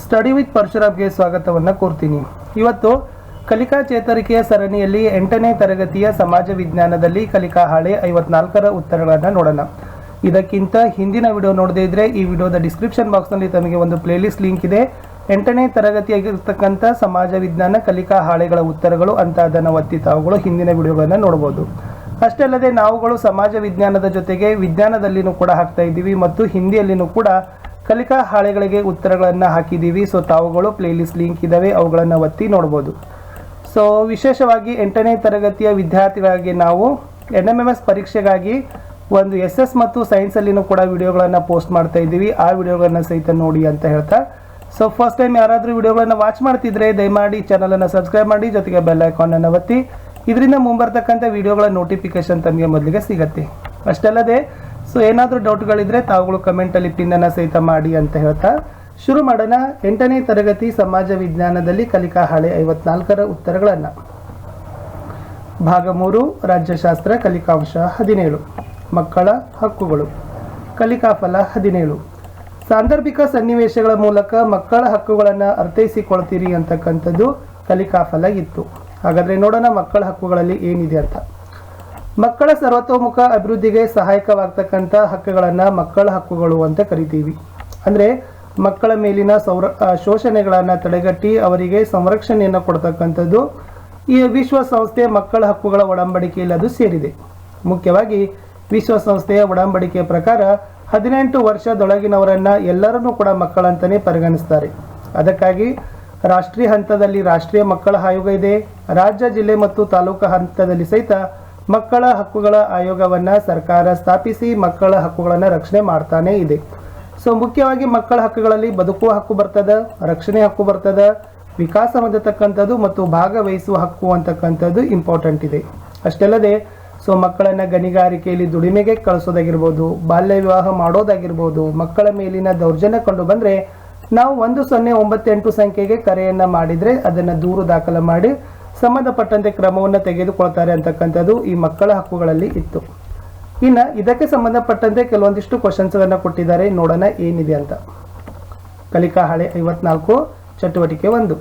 Study with ಪರಶುರಾಮ್ಗೆ ಸ್ವಾಗತವನ್ನು ಕೋರ್ತೀನಿ. ಇವತ್ತು ಕಲಿಕಾ ಚೇತರಿಕೆಯ ಸರಣಿಯಲ್ಲಿ 8ನೇ ತರಗತಿಯ ಸಮಾಜ ವಿಜ್ಞಾನದಲ್ಲಿ ಕಲಿಕಾ ಹಾಳೆ 54ರ ಉತ್ತರಗಳನ್ನು ನೋಡೋಣ. ಇದಕ್ಕಿಂತ ಹಿಂದಿನ ವಿಡಿಯೋ ನೋಡದೇ ಇದ್ರೆ ಈ ವಿಡಿಯೋದ ಡಿಸ್ಕ್ರಿಪ್ಷನ್ ಬಾಕ್ಸ್ನಲ್ಲಿ ತಮಗೆ ಒಂದು ಪ್ಲೇಲಿಸ್ಟ್ ಲಿಂಕ್ ಇದೆ. 8ನೇ ತರಗತಿಯಾಗಿರ್ತಕ್ಕಂಥ ಸಮಾಜ ವಿಜ್ಞಾನ ಕಲಿಕಾ ಹಾಳೆಗಳ ಉತ್ತರಗಳು ಅಂತ ಅದನ್ನು ಒತ್ತಿ ತಾವುಗಳು ಹಿಂದಿನ ವಿಡಿಯೋಗಳನ್ನು ನೋಡಬಹುದು. ಅಷ್ಟೇ ಅಲ್ಲದೆ ನಾವುಗಳು ಸಮಾಜ ವಿಜ್ಞಾನದ ಜೊತೆಗೆ ವಿಜ್ಞಾನದಲ್ಲಿನೂ ಕೂಡ ಹಾಕ್ತಾ ಇದ್ದೀವಿ ಮತ್ತು ಹಿಂದಿಯಲ್ಲಿನೂ ಕೂಡ ಕಲಿಕಾ ಹಾಳೆಗಳಿಗೆ ಉತ್ತರಗಳನ್ನು ಹಾಕಿದ್ದೀವಿ. ಸೊ ತಾವುಗಳು ಪ್ಲೇಲಿಸ್ಟ್ ಲಿಂಕ್ ಇದ್ದಾವೆ, ಅವುಗಳನ್ನು ಒತ್ತಿ ನೋಡ್ಬೋದು. ಸೊ ವಿಶೇಷವಾಗಿ 8ನೇ ತರಗತಿಯ ವಿದ್ಯಾರ್ಥಿಗಳಿಗೆ ನಾವು NMMS ಪರೀಕ್ಷೆಗಾಗಿ ಒಂದು SS ಮತ್ತು ಸೈನ್ಸಲ್ಲಿನೂ ಕೂಡ ವಿಡಿಯೋಗಳನ್ನು ಪೋಸ್ಟ್ ಮಾಡ್ತಾ ಇದ್ದೀವಿ. ಆ ವಿಡಿಯೋಗಳನ್ನು ಸಹಿತ ನೋಡಿ ಅಂತ ಹೇಳ್ತಾ, ಸೊ ಫಸ್ಟ್ ಟೈಮ್ ಯಾರಾದರೂ ವಿಡಿಯೋಗಳನ್ನು ವಾಚ್ ಮಾಡ್ತಿದ್ರೆ ದಯಮಾಡಿ ಚಾನಲನ್ನು ಸಬ್ಸ್ಕ್ರೈಬ್ ಮಾಡಿ, ಜೊತೆಗೆ ಬೆಲ್ ಐಕಾನನ್ನು ಒತ್ತಿ. ಇದರಿಂದ ಮುಂಬರ್ತಕ್ಕಂಥ ವಿಡಿಯೋಗಳ ನೋಟಿಫಿಕೇಶನ್ ತಮಗೆ ಮೊದಲಿಗೆ ಸಿಗುತ್ತೆ. ಅಷ್ಟಲ್ಲದೆ ಸೊ ಏನಾದರೂ ಡೌಟ್ಗಳಿದ್ರೆ ತಾವುಗಳು ಕಮೆಂಟಲ್ಲಿ ಪಿನ್ನನ್ನು ಸಹಿತ ಮಾಡಿ ಅಂತ ಹೇಳ್ತಾ ಶುರು ಮಾಡೋಣ 8ನೇ ತರಗತಿ ಸಮಾಜ ವಿಜ್ಞಾನದಲ್ಲಿ ಕಲಿಕಾ ಹಾಳೆ 54ರ ಉತ್ತರಗಳನ್ನು. ಭಾಗ 3 ರಾಜ್ಯಶಾಸ್ತ್ರ ಕಲಿಕಾಂಶ 17 ಮಕ್ಕಳ ಹಕ್ಕುಗಳು ಕಲಿಕಾಫಲ 17 ಸಾಂದರ್ಭಿಕ ಸನ್ನಿವೇಶಗಳ ಮೂಲಕ ಮಕ್ಕಳ ಹಕ್ಕುಗಳನ್ನು ಅರ್ಥೈಸಿಕೊಳ್ತೀರಿ ಅಂತಕ್ಕಂಥದ್ದು ಕಲಿಕಾಫಲ ಇತ್ತು. ಹಾಗಾದರೆ ನೋಡೋಣ ಮಕ್ಕಳ ಹಕ್ಕುಗಳಲ್ಲಿ ಏನಿದೆ ಅಂತ. ಮಕ್ಕಳ ಸರ್ವತೋಮುಖ ಅಭಿವೃದ್ಧಿಗೆ ಸಹಾಯಕವಾಗ್ತಕ್ಕಂಥ ಹಕ್ಕುಗಳನ್ನು ಮಕ್ಕಳ ಹಕ್ಕುಗಳು ಅಂತ ಕರಿತೀವಿ. ಅಂದರೆ ಮಕ್ಕಳ ಮೇಲಿನ ಶೋಷಣೆಗಳನ್ನು ತಡೆಗಟ್ಟಿ ಅವರಿಗೆ ಸಂರಕ್ಷಣೆಯನ್ನು ಕೊಡ್ತಕ್ಕಂಥದ್ದು ಈ ವಿಶ್ವಸಂಸ್ಥೆಯ ಮಕ್ಕಳ ಹಕ್ಕುಗಳ ಒಡಂಬಡಿಕೆಯಲ್ಲಿ ಅದು ಸೇರಿದೆ. ಮುಖ್ಯವಾಗಿ ವಿಶ್ವಸಂಸ್ಥೆಯ ಒಡಂಬಡಿಕೆಯ ಪ್ರಕಾರ 18 ವರ್ಷದೊಳಗಿನವರನ್ನು ಎಲ್ಲರನ್ನೂ ಕೂಡ ಮಕ್ಕಳಂತಲೇ ಪರಿಗಣಿಸ್ತಾರೆ. ಅದಕ್ಕಾಗಿ ರಾಷ್ಟ್ರೀಯ ಹಂತದಲ್ಲಿ ರಾಷ್ಟ್ರೀಯ ಮಕ್ಕಳ ಆಯೋಗ ಇದೆ. ರಾಜ್ಯ, ಜಿಲ್ಲೆ ಮತ್ತು ತಾಲೂಕು ಹಂತದಲ್ಲಿ ಸಹಿತ ಮಕ್ಕಳ ಹಕ್ಕುಗಳ ಆಯೋಗವನ್ನು ಸರ್ಕಾರ ಸ್ಥಾಪಿಸಿ ಮಕ್ಕಳ ಹಕ್ಕುಗಳನ್ನು ರಕ್ಷಣೆ ಮಾಡ್ತಾನೇ ಇದೆ. ಸೊ ಮುಖ್ಯವಾಗಿ ಮಕ್ಕಳ ಹಕ್ಕುಗಳಲ್ಲಿ ಬದುಕುವ ಹಕ್ಕು ಬರ್ತದೆ, ರಕ್ಷಣೆ ಹಕ್ಕು ಬರ್ತದೆ, ವಿಕಾಸ ಹೊಂದತಕ್ಕಂಥದ್ದು ಮತ್ತು ಭಾಗವಹಿಸುವ ಹಕ್ಕು ಅಂತಕ್ಕಂಥದ್ದು ಇಂಪಾರ್ಟೆಂಟ್ ಇದೆ. ಅಷ್ಟಲ್ಲದೆ ಸೊ ಮಕ್ಕಳನ್ನು ಗಣಿಗಾರಿಕೆಯಲ್ಲಿ ದುಡಿಮೆಗೆ ಕಳಿಸೋದಾಗಿರ್ಬೋದು, ಬಾಲ್ಯ ವಿವಾಹ ಮಾಡೋದಾಗಿರ್ಬೋದು, ಮಕ್ಕಳ ಮೇಲಿನ ದೌರ್ಜನ್ಯ ಕಂಡು ಬಂದರೆ ನಾವು 1098 ಸಂಖ್ಯೆಗೆ ಕರೆಯನ್ನು ಮಾಡಿದರೆ ಅದನ್ನು ದೂರು ದಾಖಲು ಮಾಡಿ ಸಂಬಂಧಪಟ್ಟಂತೆ ಕ್ರಮವನ್ನು ತೆಗೆದುಕೊಳ್ತಾರೆ ಅಂತಕ್ಕಂಥದ್ದು ಈ ಮಕ್ಕಳ ಹಕ್ಕುಗಳಲ್ಲಿ ಇತ್ತು. ಇನ್ನು ಇದಕ್ಕೆ ಸಂಬಂಧಪಟ್ಟಂತೆ ಕೆಲವೊಂದಿಷ್ಟು ಕ್ವಶನ್ಸ್ಗಳನ್ನು ಕೊಟ್ಟಿದ್ದಾರೆ, ನೋಡೋಣ ಏನಿದೆ ಅಂತ. ಕಲಿಕಾ ಹಾಳೆ 54 ಚಟುವಟಿಕೆ 1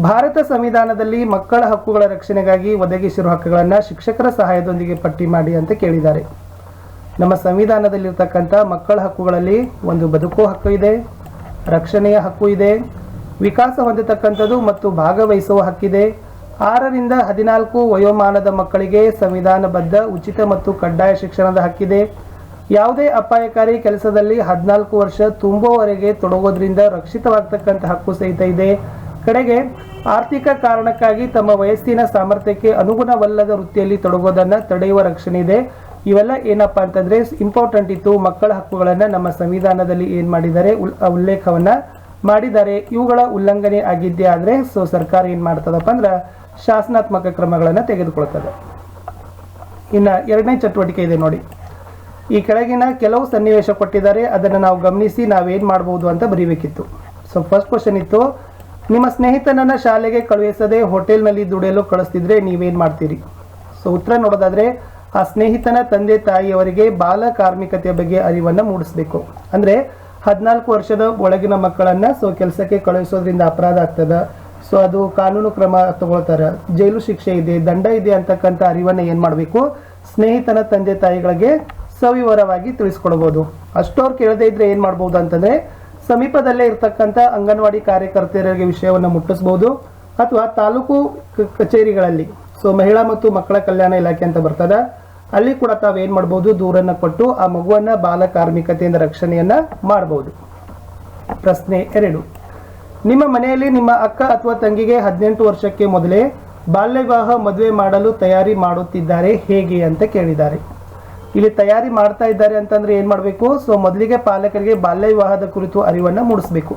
ಭಾರತ ಸಂವಿಧಾನದಲ್ಲಿ ಮಕ್ಕಳ ಹಕ್ಕುಗಳ ರಕ್ಷಣೆಗಾಗಿ ಒದಗಿಸಿರುವ ಹಕ್ಕುಗಳನ್ನು ಶಿಕ್ಷಕರ ಸಹಾಯದೊಂದಿಗೆ ಪಟ್ಟಿ ಮಾಡಿ ಅಂತ ಕೇಳಿದ್ದಾರೆ. ನಮ್ಮ ಸಂವಿಧಾನದಲ್ಲಿರ್ತಕ್ಕಂಥ ಮಕ್ಕಳ ಹಕ್ಕುಗಳಲ್ಲಿ ಒಂದು ಬದುಕುವ ಹಕ್ಕು ಇದೆ, ರಕ್ಷಣೆಯ ಹಕ್ಕು ಇದೆ, ವಿಕಾಸ ಹೊಂದತಕ್ಕಂಥದ್ದು ಮತ್ತು ಭಾಗವಹಿಸುವ ಹಕ್ಕಿದೆ. 6ರಿಂದ 14 ವಯೋಮಾನದ ಮಕ್ಕಳಿಗೆ ಸಂವಿಧಾನಬದ್ಧ ಉಚಿತ ಮತ್ತು ಕಡ್ಡಾಯ ಶಿಕ್ಷಣದ ಹಕ್ಕಿದೆ. ಯಾವುದೇ ಅಪಾಯಕಾರಿ ಕೆಲಸದಲ್ಲಿ 14 ವರ್ಷ ತುಂಬುವವರೆಗೆ ತೊಡಗೋದ್ರಿಂದ ರಕ್ಷಿತವಾಗ್ತಕ್ಕಂಥ ಹಕ್ಕು ಸಹಿತ ಇದೆ. ಕಡೆಗೆ ಆರ್ಥಿಕ ಕಾರಣಕ್ಕಾಗಿ ತಮ್ಮ ವಯಸ್ಸಿನ ಸಾಮರ್ಥ್ಯಕ್ಕೆ ಅನುಗುಣವಲ್ಲದ ವೃತ್ತಿಯಲ್ಲಿ ತೊಡಗೋದನ್ನು ತಡೆಯುವ ರಕ್ಷಣೆ ಇದೆ. ಇವೆಲ್ಲ ಏನಪ್ಪಾ ಅಂತಂದ್ರೆ ಇಂಪಾರ್ಟೆಂಟ್ ಇತ್ತು. ಮಕ್ಕಳ ಹಕ್ಕುಗಳನ್ನು ನಮ್ಮ ಸಂವಿಧಾನದಲ್ಲಿ ಏನು ಮಾಡಿದ್ದಾರೆ, ಉಲ್ಲೇಖವನ್ನ ಮಾಡಿದ್ದಾರೆ. ಇವುಗಳ ಉಲ್ಲಂಘನೆ ಆಗಿದ್ದೇ ಆದರೆ ಸೊ ಸರ್ಕಾರ ಏನು ಮಾಡ್ತದಪ್ಪ ಅಂದ್ರೆ ಶಾಸನಾತ್ಮಕ ಕ್ರಮಗಳನ್ನು ತೆಗೆದುಕೊಳ್ತದೆ. ಇನ್ನು 2ನೇ ಚಟುವಟಿಕೆ ಇದೆ ನೋಡಿ. ಈ ಕೆಳಗಿನ ಕೆಲವು ಸನ್ನಿವೇಶ ಕೊಟ್ಟಿದ್ದಾರೆ, ಅದನ್ನು ನಾವು ಗಮನಿಸಿ ನಾವೇನು ಮಾಡ್ಬೋದು ಅಂತ ಬರೀಬೇಕಿತ್ತು. ಸೊ ಫಸ್ಟ್ ಕ್ವಶನ್ ಇತ್ತು, ನಿಮ್ಮ ಸ್ನೇಹಿತನನ್ನು ಶಾಲೆಗೆ ಕಳುಹಿಸದೆ ಹೋಟೆಲ್ನಲ್ಲಿ ದುಡಿಯಲು ಕಳಿಸ್ತಿದ್ರೆ ನೀವೇನು ಮಾಡ್ತೀರಿ? ಸೊ ಉತ್ತರ ನೋಡೋದಾದ್ರೆ ಆ ಸ್ನೇಹಿತನ ತಂದೆ ತಾಯಿಯವರಿಗೆ ಬಾಲ ಕಾರ್ಮಿಕತೆಯ ಬಗ್ಗೆ ಅರಿವನ್ನು ಮೂಡಿಸಬೇಕು. ಅಂದರೆ 14 ವರ್ಷದ ಒಳಗಿನ ಮಕ್ಕಳನ್ನು ಸೊ ಕೆಲಸಕ್ಕೆ ಕಳುಹಿಸೋದ್ರಿಂದ ಅಪರಾಧ ಆಗ್ತದೆ. ಸೊ ಅದು ಕಾನೂನು ಕ್ರಮ ತಗೊಳ್ತಾರೆ, ಜೈಲು ಶಿಕ್ಷೆ ಇದೆ, ದಂಡ ಇದೆ ಅಂತಕ್ಕಂಥ ಅರಿವನ್ನು ಏನು ಮಾಡಬೇಕು, ಸ್ನೇಹಿತನ ತಂದೆ ತಾಯಿಗಳಿಗೆ ಸವಿವರವಾಗಿ ತಿಳಿಸ್ಕೊಡ್ಬೋದು. ಅಷ್ಟೋರು ಕೇಳದೇ ಇದ್ರೆ ಏನು ಮಾಡ್ಬೋದು ಅಂತಂದರೆ ಸಮೀಪದಲ್ಲೇ ಇರ್ತಕ್ಕಂಥ ಅಂಗನವಾಡಿ ಕಾರ್ಯಕರ್ತೆಯರಿಗೆ ವಿಷಯವನ್ನು ಮುಟ್ಟಿಸ್ಬೋದು. ಅಥವಾ ತಾಲೂಕು ಕಚೇರಿಗಳಲ್ಲಿ ಸೊ ಮಹಿಳಾ ಮತ್ತು ಮಕ್ಕಳ ಕಲ್ಯಾಣ ಇಲಾಖೆ ಅಂತ ಬರ್ತದೆ, ಅಲ್ಲಿ ಕೂಡ ತಾವೇನು ಮಾಡ್ಬೋದು, ದೂರನ್ನು ಕೊಟ್ಟು ಆ ಮಗುವನ್ನು ಬಾಲ ಕಾರ್ಮಿಕತೆಯಿಂದ ರಕ್ಷಣೆಯನ್ನು ಮಾಡ್ಬೋದು. ಪ್ರಶ್ನೆ 2, ನಿಮ್ಮ ಮನೆಯಲ್ಲಿ ನಿಮ್ಮ ಅಕ್ಕ ಅಥವಾ ತಂಗಿಗೆ 18 ವರ್ಷಕ್ಕೆ ಮೊದಲೇ ಬಾಲ್ಯ ವಿವಾಹ ಮದುವೆ ಮಾಡಲು ತಯಾರಿ ಮಾಡುತ್ತಿದ್ದಾರೆ, ಹೇಗೆ ಅಂತ ಕೇಳಿದ್ದಾರೆ. ಇಲ್ಲಿ ತಯಾರಿ ಮಾಡ್ತಾ ಇದ್ದಾರೆ ಅಂತಂದ್ರೆ ಏನು ಮಾಡಬೇಕು, ಸೊ ಮೊದಲಿಗೆ ಪಾಲಕರಿಗೆ ಬಾಲ್ಯ ವಿವಾಹದ ಕುರಿತು ಅರಿವನ್ನು ಮೂಡಿಸಬೇಕು.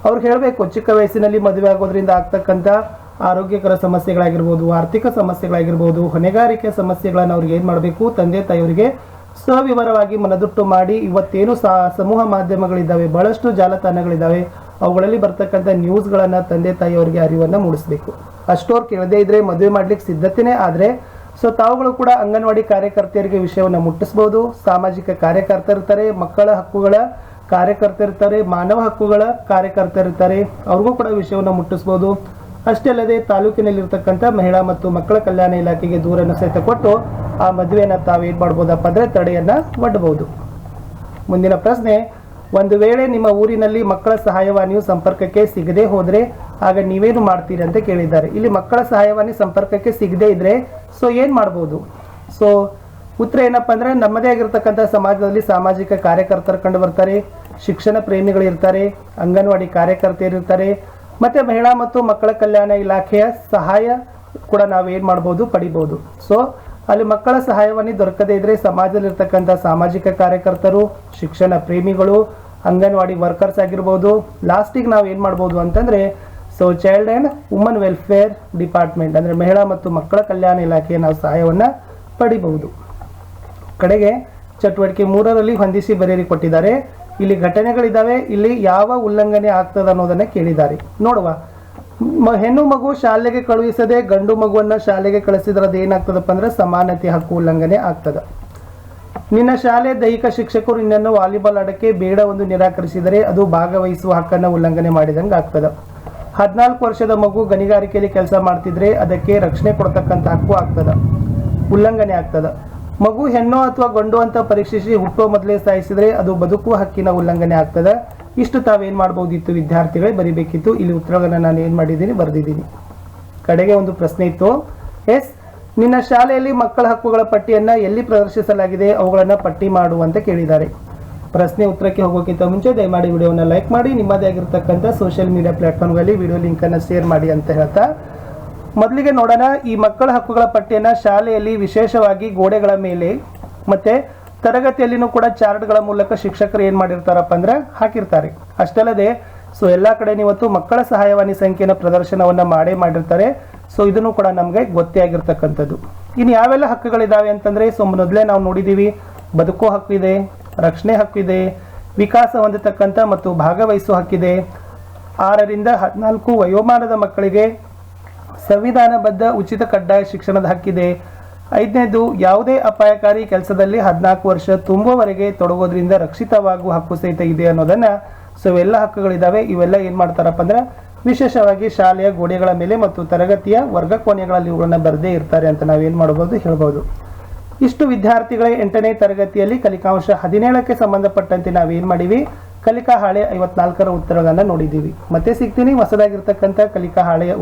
ಅವ್ರು ಹೇಳಬೇಕು ಚಿಕ್ಕ ವಯಸ್ಸಿನಲ್ಲಿ ಮದುವೆ ಆಗೋದ್ರಿಂದ ಆಗ್ತಕ್ಕಂಥ ಆರೋಗ್ಯಕರ ಸಮಸ್ಯೆಗಳಾಗಿರ್ಬೋದು, ಆರ್ಥಿಕ ಸಮಸ್ಯೆಗಳಾಗಿರ್ಬೋದು, ಹೊಣೆಗಾರಿಕೆ ಸಮಸ್ಯೆಗಳನ್ನು ಅವ್ರಿಗೆ ಏನು ಮಾಡಬೇಕು, ತಂದೆ ತಾಯಿಯವರಿಗೆ ಸವಿವರವಾಗಿ ಮನದಟ್ಟು ಮಾಡಿ. ಇವತ್ತೇನು ಸಮೂಹ ಮಾಧ್ಯಮಗಳಿದ್ದಾವೆ, ಬಹಳಷ್ಟು ಜಾಲತಾಣಗಳಿದ್ದಾವೆ, ಅವುಗಳಲ್ಲಿ ಬರ್ತಕ್ಕಂಥ ನ್ಯೂಸ್ಗಳನ್ನು ತಂದೆ ತಾಯಿಯವರಿಗೆ ಅರಿವನ್ನು ಮೂಡಿಸಬೇಕು. ಅಷ್ಟೋರು ಕೇಳದೇ ಇದ್ರೆ ಮದುವೆ ಮಾಡ್ಲಿಕ್ಕೆ ಸಿದ್ಧತೆನೇ ಆದರೆ ಸೊ ತಾವುಗಳು ಕೂಡ ಅಂಗನವಾಡಿ ಕಾರ್ಯಕರ್ತೆಯರಿಗೆ ವಿಷಯವನ್ನು ಮುಟ್ಟಿಸ್ಬೋದು. ಸಾಮಾಜಿಕ ಕಾರ್ಯಕರ್ತರಿರ್ತಾರೆ, ಮಕ್ಕಳ ಹಕ್ಕುಗಳ ಕಾರ್ಯಕರ್ತರಿರ್ತಾರೆ, ಮಾನವ ಹಕ್ಕುಗಳ ಕಾರ್ಯಕರ್ತರಿರ್ತಾರೆ, ಅವ್ರಿಗೂ ಕೂಡ ವಿಷಯವನ್ನು ಮುಟ್ಟಿಸ್ಬೋದು. ಅಷ್ಟೇ ಅಲ್ಲದೆ ತಾಲೂಕಿನಲ್ಲಿರ್ತಕ್ಕಂಥ ಮಹಿಳಾ ಮತ್ತು ಮಕ್ಕಳ ಕಲ್ಯಾಣ ಇಲಾಖೆಗೆ ದೂರನ್ನು ಸಹಿತ ಕೊಟ್ಟು ಆ ಮದುವೆಯನ್ನು ತಾವೇನು ಮಾಡ್ಬೋದಪ್ಪ ಅಂದರೆ ತಡೆಯನ್ನು ಒಡ್ಡಬಹುದು. ಮುಂದಿನ ಪ್ರಶ್ನೆ, ಒಂದು ವೇಳೆ ನಿಮ್ಮ ಊರಿನಲ್ಲಿ ಮಕ್ಕಳ ಸಹಾಯವಾಣಿಯು ಸಂಪರ್ಕಕ್ಕೆ ಸಿಗದೆ ಹೋದರೆ ಆಗ ನೀವೇನು ಮಾಡ್ತೀರಿ ಅಂತ ಕೇಳಿದ್ದಾರೆ. ಇಲ್ಲಿ ಮಕ್ಕಳ ಸಹಾಯವಾಣಿ ಸಂಪರ್ಕಕ್ಕೆ ಸಿಗದೆ ಇದ್ರೆ ಸೊ ಏನು ಮಾಡ್ಬೋದು? ಸೊ ಉತ್ತರ ಏನಪ್ಪ ಅಂದರೆ, ನಮ್ಮದೇ ಆಗಿರ್ತಕ್ಕಂಥ ಸಮಾಜದಲ್ಲಿ ಸಾಮಾಜಿಕ ಕಾರ್ಯಕರ್ತರು ಕಂಡು ಬರ್ತಾರೆ, ಶಿಕ್ಷಣ ಪ್ರೇಮಿಗಳಿರ್ತಾರೆ, ಅಂಗನವಾಡಿ ಕಾರ್ಯಕರ್ತೆಯರಿರ್ತಾರೆ, ಮತ್ತು ಮಹಿಳಾ ಮತ್ತು ಮಕ್ಕಳ ಕಲ್ಯಾಣ ಇಲಾಖೆಯ ಸಹಾಯ ಕೂಡ ನಾವೇನು ಮಾಡ್ಬೋದು, ಪಡಿಬೋದು. ಸೊ ಅಲ್ಲಿ ಮಕ್ಕಳ ಸಹಾಯವಾಣಿ ದೊರಕದೇ ಇದ್ರೆ ಸಮಾಜದಲ್ಲಿರ್ತಕ್ಕಂಥ ಸಾಮಾಜಿಕ ಕಾರ್ಯಕರ್ತರು, ಶಿಕ್ಷಣ ಪ್ರೇಮಿಗಳು, ಅಂಗನವಾಡಿ ವರ್ಕರ್ಸ್ ಆಗಿರ್ಬೋದು. ಲಾಸ್ಟಿಗೆ ನಾವು ಏನು ಮಾಡ್ಬೋದು ಅಂತಂದರೆ, so child and woman welfare department ಅಂದರೆ ಮಹಿಳಾ ಮತ್ತು ಮಕ್ಕಳ ಕಲ್ಯಾಣ ಇಲಾಖೆಯ ನಾವು ಸಹಾಯವನ್ನು ಪಡಿಬಹುದು. ಕಡೆಗೆ ಚಟುವಟಿಕೆ 3ರಲ್ಲಿ ಹೊಂದಿಸಿ ಬರೆಯರಿ ಕೊಟ್ಟಿದ್ದಾರೆ. ಇಲ್ಲಿ ಘಟನೆಗಳಿದ್ದಾವೆ, ಇಲ್ಲಿ ಯಾವ ಉಲ್ಲಂಘನೆ ಆಗ್ತದೆ ಅನ್ನೋದನ್ನು ಕೇಳಿದ್ದಾರೆ. ನೋಡುವ, ಹೆಣ್ಣು ಮಗು ಶಾಲೆಗೆ ಕಳುಹಿಸದೆ ಗಂಡು ಮಗುವನ್ನು ಶಾಲೆಗೆ ಕಳಿಸಿದ್ರೆ ಅದು ಏನಾಗ್ತದಪ್ಪ ಅಂದ್ರೆ ಸಮಾನತೆ ಹಕ್ಕು ಉಲ್ಲಂಘನೆ ಆಗ್ತದೆ. ನಿನ್ನ ಶಾಲೆ ದೈಹಿಕ ಶಿಕ್ಷಕರು ನಿನ್ನನ್ನು ವಾಲಿಬಾಲ್ ಆಡಕ್ಕೆ ಬೇಡವೆಂದು ನಿರಾಕರಿಸಿದರೆ ಅದು ಭಾಗವಹಿಸುವ ಹಕ್ಕನ್ನು ಉಲ್ಲಂಘನೆ ಮಾಡಿದಂಗೆ ಆಗ್ತದೆ. 14 ವರ್ಷದ ಮಗು ಗಣಿಗಾರಿಕೆಯಲ್ಲಿ ಕೆಲಸ ಮಾಡ್ತಿದ್ರೆ ಅದಕ್ಕೆ ರಕ್ಷಣೆ ಕೊಡ್ತಕ್ಕಂಥ ಹಕ್ಕು ಆಗ್ತದೆ, ಉಲ್ಲಂಘನೆ ಆಗ್ತದೆ. ಮಗು ಹೆಣ್ಣು ಅಥವಾ ಗಂಡು ಅಂತ ಪರೀಕ್ಷಿಸಿ ಹುಟ್ಟುವ ಮೊದಲೇ ಸಾಯಿಸಿದ್ರೆ ಅದು ಬದುಕುವ ಹಕ್ಕಿನ ಉಲ್ಲಂಘನೆ ಆಗ್ತದೆ. ಇಷ್ಟು ತಾವೇನು ಮಾಡ್ಬೋದಿತ್ತು ವಿದ್ಯಾರ್ಥಿಗಳೇ, ಬರಿಬೇಕಿತ್ತು. ಇಲ್ಲಿ ಉತ್ತರಗಳನ್ನು ನಾನು ಏನು ಮಾಡಿದ್ದೀನಿ, ಬರೆದಿದ್ದೀನಿ. ಕಡೆಗೆ ಒಂದು ಪ್ರಶ್ನೆ ಇತ್ತು. ಎಸ್, ನಿನ್ನ ಶಾಲೆಯಲ್ಲಿ ಮಕ್ಕಳ ಹಕ್ಕುಗಳ ಪಟ್ಟಿಯನ್ನು ಎಲ್ಲಿ ಪ್ರದರ್ಶಿಸಲಾಗಿದೆ, ಅವುಗಳನ್ನು ಪಟ್ಟಿ ಮಾಡು ಅಂತ ಕೇಳಿದ್ದಾರೆ. ಪ್ರಶ್ನೆ ಉತ್ತರಕ್ಕೆ ಹೋಗೋಕ್ಕಿಂತ ಮುಂಚೆ ದಯಮಾಡಿ ವಿಡಿಯೋವನ್ನು ಲೈಕ್ ಮಾಡಿ, ನಿಮ್ಮದೇ ಆಗಿರ್ತಕ್ಕಂಥ ಸೋಷಿಯಲ್ ಮೀಡಿಯಾ ಪ್ಲಾಟ್ಫಾರ್ಮ್ಗಳಲ್ಲಿ ವಿಡಿಯೋ ಲಿಂಕನ್ನು ಶೇರ್ ಮಾಡಿ ಅಂತ ಹೇಳ್ತಾ ಮೊದಲಿಗೆ ನೋಡೋಣ. ಈ ಮಕ್ಕಳ ಹಕ್ಕುಗಳ ಪಟ್ಟಿಯನ್ನು ಶಾಲೆಯಲ್ಲಿ ವಿಶೇಷವಾಗಿ ಗೋಡೆಗಳ ಮೇಲೆ ಮತ್ತು ತರಗತಿಯಲ್ಲಿನೂ ಕೂಡ ಚಾರ್ಟ್ಗಳ ಮೂಲಕ ಶಿಕ್ಷಕರು ಏನು ಮಾಡಿರ್ತಾರಪ್ಪ ಅಂದ್ರೆ ಹಾಕಿರ್ತಾರೆ. ಅಷ್ಟಲ್ಲದೆ ಸೊ ಎಲ್ಲ ಕಡೆ ಇವತ್ತು ಮಕ್ಕಳ ಸಹಾಯವಾಣಿ ಸಂಖ್ಯೆಯ ಪ್ರದರ್ಶನವನ್ನು ಮಾಡಿರ್ತಾರೆ. ಸೊ ಇದನ್ನು ಕೂಡ ನಮಗೆ ಗೊತ್ತೇ ಆಗಿರ್ತಕ್ಕಂಥದ್ದು. ಇನ್ನು ಯಾವೆಲ್ಲ ಹಕ್ಕುಗಳಿದ್ದಾವೆ ಅಂತಂದರೆ, ಸೊ ಮೊದಲೇ ನಾವು ನೋಡಿದ್ದೀವಿ, ಬದುಕೋ ಹಕ್ಕಿದೆ, ರಕ್ಷಣೆ ಹಕ್ಕಿದೆ, ವಿಕಾಸ ಹೊಂದತಕ್ಕಂಥ ಮತ್ತು ಭಾಗವಹಿಸುವ ಹಕ್ಕಿದೆ, 6ರಿಂದ 14 ವಯೋಮಾನದ ಮಕ್ಕಳಿಗೆ ಸಂವಿಧಾನಬದ್ಧ ಉಚಿತ ಕಡ್ಡಾಯ ಶಿಕ್ಷಣದ ಹಕ್ಕಿದೆ. 5ನೇದು, ಯಾವುದೇ ಅಪಾಯಕಾರಿ ಕೆಲಸದಲ್ಲಿ 14 ವರ್ಷ ತುಂಬುವವರೆಗೆ ತೊಡಗೋದ್ರಿಂದ ರಕ್ಷಿತವಾಗುವ ಹಕ್ಕು ಸಹಿತ ಇದೆ ಅನ್ನೋದನ್ನ. ಸೊ ಇವೆಲ್ಲ ಹಕ್ಕುಗಳಿದ್ದಾವೆ. ಇವೆಲ್ಲ ಏನು ಮಾಡ್ತಾರಪ್ಪ ಅಂದ್ರೆ ವಿಶೇಷವಾಗಿ ಶಾಲೆಯ ಗೋಡೆಗಳ ಮೇಲೆ ಮತ್ತು ತರಗತಿಯ ವರ್ಗ ಕೋಣೆಗಳಲ್ಲಿ ಇವುಗಳನ್ನ ಬರದೇ ಇರ್ತಾರೆ ಅಂತ ನಾವೇನು ಮಾಡ್ಬೋದು, ಹೇಳ್ಬೋದು. ಇಷ್ಟು ವಿದ್ಯಾರ್ಥಿಗಳೇ 8ನೇ ತರಗತಿಯಲ್ಲಿ ಕಲಿಕಾಂಶ 17ಕ್ಕೆ ಸಂಬಂಧಪಟ್ಟಂತೆ ನಾವೇನು ಮಾಡಿವಿ, ಕಲಿಕಾ ಹಾಳೆ 54ರ ಉತ್ತರಗಳನ್ನು ನೋಡಿದ್ದೀವಿ. ಮತ್ತೆ ಸಿಗ್ತೀನಿ ಹೊಸದಾಗಿರ್ತಕ್ಕಂಥ ಕಲಿಕಾ ಹಾಳೆಯ